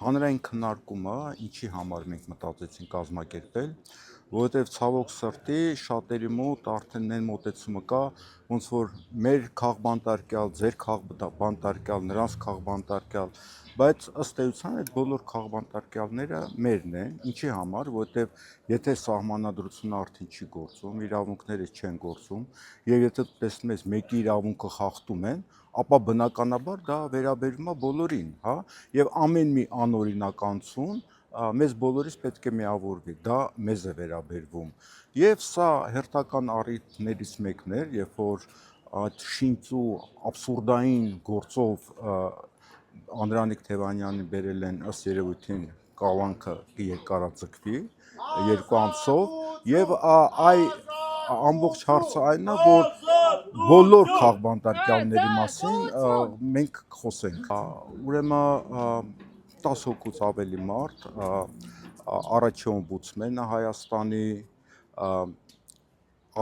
Հանրային քննարկումը ինչի համար մենք մտածեցինք կազմակերպել, որովհետև ցավոք սրտի շատերի մոտ արդեն այն մոտեցումը կա, ոնց որ մեր քաղբանտարկյալ, ձեր քաղբանտարկյալ, նրանց քաղբանտարկյալ, բայց ըստ էության այդ բոլոր քաղբանտարկյալները մերն են, ինչի համար, որովհետև եթե սահմանադրությունը արդեն չի գործում, իրավունքները չեն գործում, եւ եթե տեսնում ես մեկի իրավունքը խախտում են, ապա բնականաբար դա վերաբերում է բոլորին, հա, եւ ամեն մի անօրինականություն մեզ բոլորիս պետք է միավորվի, դա մեզ է վերաբերվում։ Եվ սա հերթական առիթներից մեկն էր, երբ որ այդ շինծու աբսուրդային գործով Անդրանիկ Թևանյանին բերել են ըստ երևույթին կալանքը կերկարաձգվի 2 ամսով եւ այ ամբողջ հարցը այն է, որ բոլոր քաղբանտարկյալների մասին մենք խոսենք։ Ուրեմն 10 հոգուց ավելի մարդ, առաջի օմբուդսմենը Հայաստանի,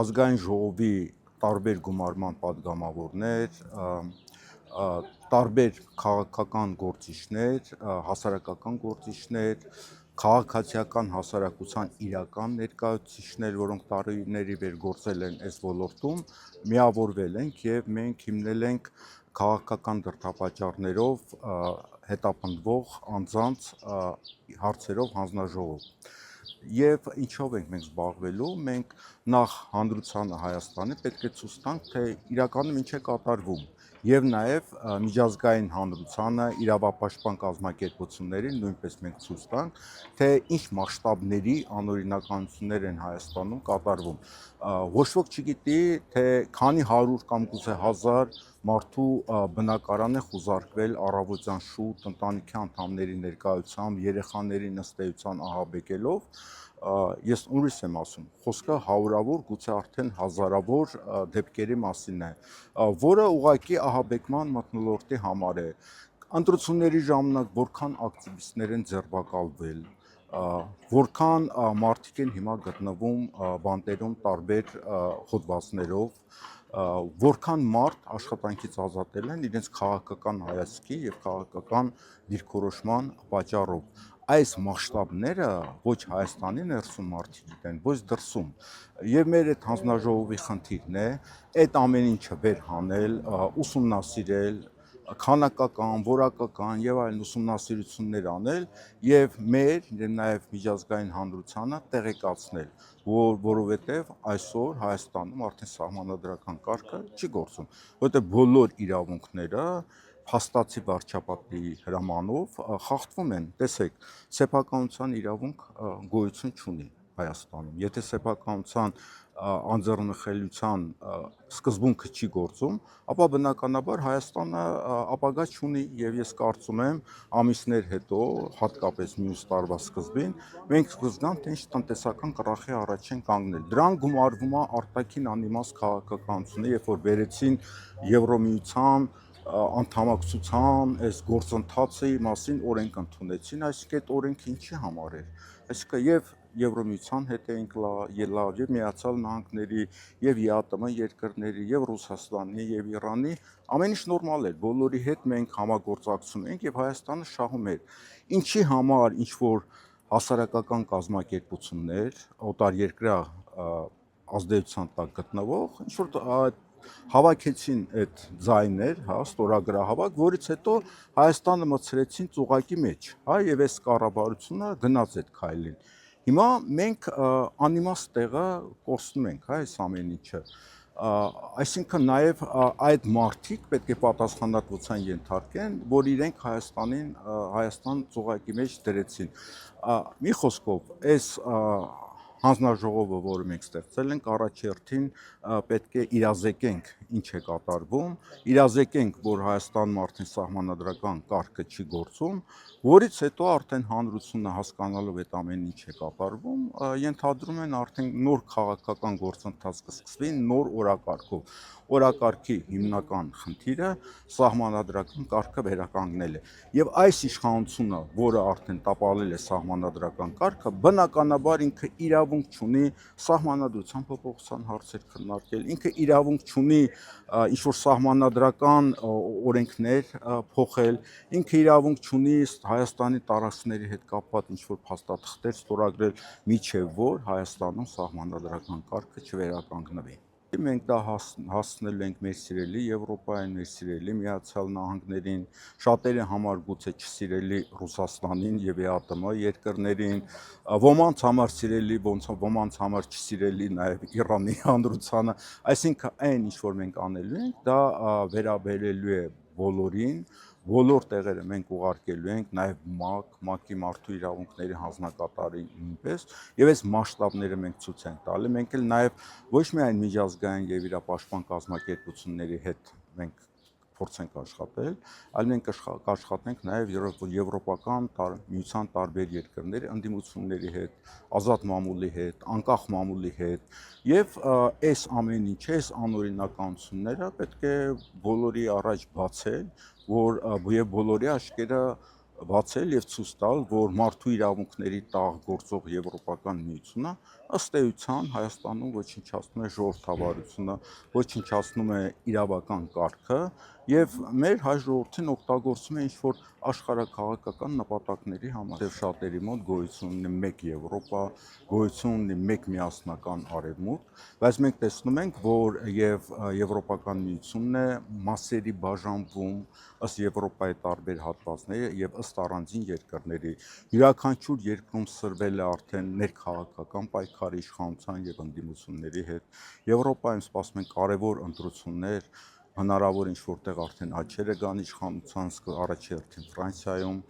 ազգային ժողովի տարբեր գումարման պատգամավորներ, տարբեր քաղաքական գործիչներ, հասարակական գործիչներ, քաղաքացիական հասարակության իրական ներկայացուցիչներ, որոնք տարիների վեր գործել են այս ոլորտում, միավորվել ենք եւ մենք հիմնել ենք քաղաքական դրդապատճառներով հետապնդվող անձանց հարցերով հանձնաժողով։ Եվ ինչով ենք մենք զբաղվելու, մենք նախ հանրությանը Հայաստանի պետք է ցույց տանք, թե իրականում ինչ է կատարվում, եւ նաեւ միջազգային հանրությանը, իրավապաշտպան կազմակերպություններին նույնպես մենք ցույց տանք, թե ինչ մասշտաբների անօրինականություններ են Հայաստանում կատարվում։ Ոչ ոք չգիտի, թե քանի 100 կամ գուցե 1000 մարդու բնակարան է խուզարկվել առավոտյան շուտ ընտանիքի անդամների ներկայությամբ, երեխաների ըստ էության ահաբեկելով, ես ուրիշ եմ ասում, խոսքը հարյուրավոր, գուցե արդեն հազարավոր դեպքերի մասին է, որը ուղղակի ահաբեկման մթնոլորտի համար է։ Ընտրությունների ժամանակ որքան ակտիվիստներ են ձերբակալվել, որքան մարդիկ են հիմա գտնվում բանտերում տարբեր հոդվածներով, որքան մարդ աշխատանքից ազատել են իրենց քաղաքական հայացքի եւ քաղաքական դիրքորոշման պատճառով։ Այս մասշտաբները ոչ Հայաստանի ներսում մարդիկ գիտեն, ոչ դրսում։ Եվ մեր այդ հանձնաժողովի խնդիրն է այդ ամեն ինչը վեր հանել, ուսումնասիրել, քանակական, որակական եւ այլն ուսումնասիրություններ անել եւ մեր եւ նաեւ միջազգային հանրությանը տեղեկացնել, որովհետեւ այսօր Հայաստանում արդեն սահմանադրական կարգը չի գործում, որովհետեւ բոլոր իրավունքները փաստացի վարչապետի հրամանով խախտվում են։ Տեսեք, սեփականության իրավունք գոյություն չունի Հայաստանում։ Եթե սեփականության անձեռնխելիության սկզբունքը չի գործում, ապա բնականաբար Հայաստանը ապագա չունի եւ ես կարծում եմ ամիսներ հետո, հատկապես մյուս տարվա սկզբին, մենք կզգանք, թե ինչ տնտեսական կռախի առաջ են կանգնել։ Դրան գումարվում է արտաքին անիմաստ քաղաքականությունը, երբ որ վերեցին Եվրոմիության անդամակցության այս գործընթացի մասին օրենք ընդունեցին, այսինքն այդ օրենքը ինչի համար էր, այսինքն եւ Եվրոմիության հետ էինք լավ, եւ Միացյալ Նահանգների, եւ ԵԱՏՄ երկրների, եւ Ռուսաստանի, եւ Իրանի, ամեն ինչ նորմալ էր, բոլորի հետ մենք համագործակցում ենք եւ Հայաստանը շահում էր։ Ինչի համար ինչ որ հասարակական կազմակերպություններ, օտարերկրյա ազդեցության տակ գտնվող, ինչ որ հավաքեցին այդ ձայներ, հա, ստորագրահավաք, որից հետո Հայաստանը մցրեցին ծուղակի մեջ, հա, եւ այս կառավարությունը գնաց այդ քայլին։ Հիմա մենք անիմաստ տեղը կորցնում ենք, հա, այս ամեն ինչը։ Այսինքն նաև այդ մարդիկ պետք է պատասխանատվության ենթարկեն, որ իրենք Հայաստան ծուղակի մեջ դրեցին։ Մի խոսքով, այս հանձնաժողովը, որը մենք ստեղծել ենք, առաջերտին պետք է իրազեկենք ինչ է կատարվում, իրազեկենք, որ Հայաստանում արդեն սահմանադրական կարգը չի գործում, որից հետո արդեն հանրությունը հասկանալով այդ ամեն ինչ է կատարվում, ենթադրում են արդեն նոր քաղաքական գործընթաց կսկսվի նոր օրակարգով։ Օրակարգի հիմնական խնդիրը սահմանադրական կարգը վերականգնել է։ Եվ այս իշխանությունը, որը արդեն տապալել է սահմանադրական կարգը, բնականաբար ինքը իր իրավունք չունի սահմանադրության փոփոխության հարցեր քննարկել, ինքը իրավունք չունի ինչ-որ սահմանադրական օրենքներ փոխել, ինքը իրավունք չունի Հայաստանի տարածքների հետ կապված ինչ-որ փաստաթղթեր ստորագրել, միջև որ Հայաստանում սահմանադրական կարգը չվերականգնվի։ Մենք դա հասցնել ենք մեր սիրելի Եվրոպային, մեր սիրելի Միացյալ Նահանգներին, շատերի համար գուցե չսիրելի Ռուսաստանին եւ ԵԱՏՄ երկրներին, ոմանց համար սիրելի, ոմանց համար չսիրելի նաեւ Իրանի հանրությանը, այսինքն այն ինչ որ մենք անելու ենք, դա վերաբերելու է բոլորին, բոլոր տեղերը մենք ուղարկելու ենք նաև ՄԱԿ-ի մարդու իրավունքների հանձնակատարին նույնպես, եւ այս մասշտաբները մենք ցույց ենք տալի, մենք էլ նաև ոչ միայն միջազգային եւ իրապաշտպան կազմակերպությունների հետ մենք փորձենք աշխատել, այլ մենք կաշխատենք նաև եվրոպական միության տարբեր երկրների ընդդիմությունների հետ, ազատ մամուլի հետ, անկախ մամուլի հետ եւ այս ամեն ինչը, այս անօրինականությունները պետք է բոլորի առաջ բացել, որ եւ բոլորի աչքերը բացել եւ ցույց տալ, որ մարդու իրավունքների տաղ գործող Եվրոպական միությունը ըստ էության Հայաստանում ոչնչացնում է ժողովրդավարությունը, ոչնչացնում է իրավական կարգը եւ մեր հայ ժողովրդին օգտագործում է ինչ-որ աշխարհաքաղաքական նպատակների համար։ Եվ շատերի մոտ գոյություն ունի մեկ Եվրոպա, գոյություն ունի մեկ միասնական արևմուտք, բայց մենք տեսնում ենք, որ եւ Եվրոպական միությունն է մասերի բաժանվում ըստ Եվրոպայի տարբեր հատվածների եւ ըստ առանձին երկրների։ Յուրաքանչյուր երկրում սրվել է արդեն ներքաղաքական պայքարի իշխանության եւ ընդդիմությունների հետ։ Եվրոպայում սպասում են կարևոր ընտրություններ, հնարավոր ինչ որտեղ արդեն աճերը կան իշխանության, առաջերտին Ֆրանսիայում,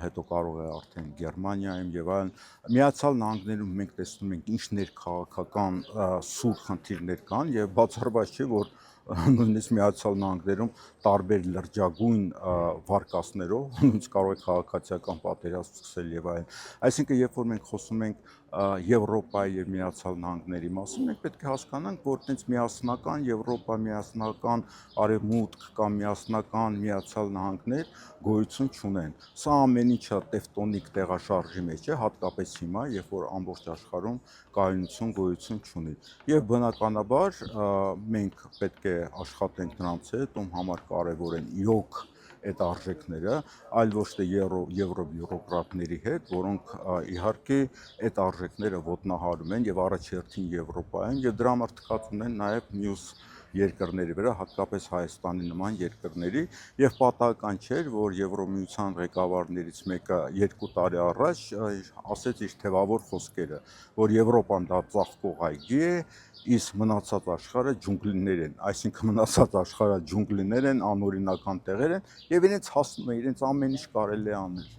հետո կարող է արդեն Գերմանիայում եւ այլն։ Միացյալ Նահանգներում մենք տեսնում ենք ինչ ներքաղաքական սուր խնդիրներ կան եւ բացառված չէ, որ նույնիսկ Միացյալ Նահանգներում տարբեր լրջագույն վարկածներով նույնիսկ կարող է քաղաքացիական պատերազմ սկսել եւ այլն։ Այսինքն, երբ որ մենք խոսում ենք Եվրոպայի եւ Միացյալ Նահանգների մասին, մենք պետք է հասկանանք, որ այդպես միասնական Եվրոպա, միասնական արևմուտք կամ միասնական Միացյալ Նահանգներ գոյություն չունեն։ Սա ամեն ինչը տևտոնիկ տեղաշարժի մեջ է, հատկապես հիմա, երբ որ ամբողջ աշխարհում կայունություն գոյություն չունի։ Եվ բնականաբար մենք պետք է աշխատենք նրանց հետ, ում համար կարևոր են իրոք այդ արժեքները, այլ ոչ թե եվրոբյուրոկրատների հետ, որոնք իհարկե այդ արժեքները ոտնահարում են եւ առաջերտին Եվրոպայում եւ դրա համար թքած ունեն նաեւ մյուս երկրների վրա, հատկապես Հայաստանի նման երկրների, եւ պատահական չէր, որ Եվրոմիության ղեկավարներից մեկը 2 տարի առաջ ասեց իր թևավոր խոսքերը, որ Եվրոպան դա ծաղկող այգի է, իսկ մնացած աշխարհը ջունգլիներ են, այսինքն մնացած աշխարհը ջունգլիներ են, անօրինական տեղեր են եւ իրենց հասնում է, իրենց ամեն ինչ կարելի է անել։